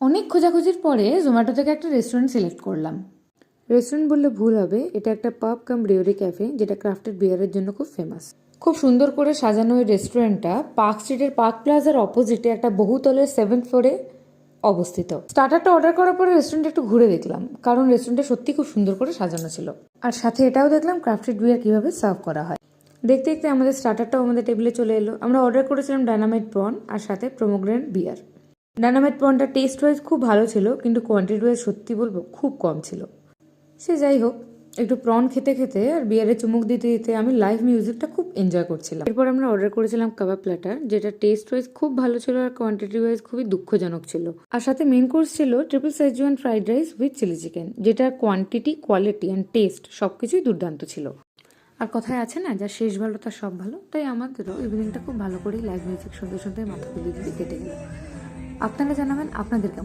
অনেক খোঁজাখুঁজির পরে জোম্যাটো থেকে একটা রেস্টুরেন্ট সিলেক্ট করলাম। রেস্টুরেন্ট বললে ভুল হবে, এটা একটা পাব কাম ব্রিউরি ক্যাফে যেটা ক্রাফটেড বিয়ারের জন্য খুব ফেমাস। খুব সুন্দর করে সাজানো ওই রেস্টুরেন্টটা পার্ক স্ট্রিটের পার্ক প্লাজার অপোজিটে একটা বহুতলের 7th ফ্লোরে অবস্থিত। স্টার্টারটা অর্ডার করার পরে রেস্টুরেন্টে একটু ঘুরে দেখলাম, কারণ রেস্টুরেন্টটা সত্যি খুব সুন্দর করে সাজানো ছিল। আর সাথে এটাও দেখলাম ক্রাফটেড বিয়ার কিভাবে সার্ভ করা হয়। দেখতে দেখতে আমাদের স্টার্টারটাও আমাদের টেবিলে চলে এলো। আমরা অর্ডার করেছিলাম ডায়নামাইট প্রন আর সাথে প্রোমোগ্রেনেট বিয়ার। ডায়নামাইট প্রনটা টেস্ট ওয়াইজ খুব ভালো ছিল, কিন্তু কোয়ান্টিটি ওয়াইজ সত্যি বলবো খুব কম ছিল। সে যাই হোক, একটু প্রন খেতে খেতে আর বিয়ারে চুমুক দিতে দিতে আমি লাইভ মিউজিকটা খুব এনজয় করছিলাম। এরপর আমরা অর্ডার করেছিলাম কাবাব প্ল্যাটার, যেটা টেস্ট ওয়াইজ খুব ভালো ছিল আর কোয়ান্টিটি ওয়াইজ খুবই দুঃখজনক ছিল। আর সাথে মেন কোর্স ছিল triple schezwan fried rice with chilli chicken, যেটার কোয়ান্টিটি, কোয়ালিটি অ্যান্ড টেস্ট সবকিছুই দুর্দান্ত ছিল। আর কথায় আছে না, যা শেষ ভালো তার সব ভালো, তাই আমাদেরও ইভিনিংটা খুব ভালো করেই লাইভ মিউজিক শুনতে শুনতে মাথা খুলে দিয়ে কেটে গেল। আপনারা জানাবেন আপনাদের কেমন।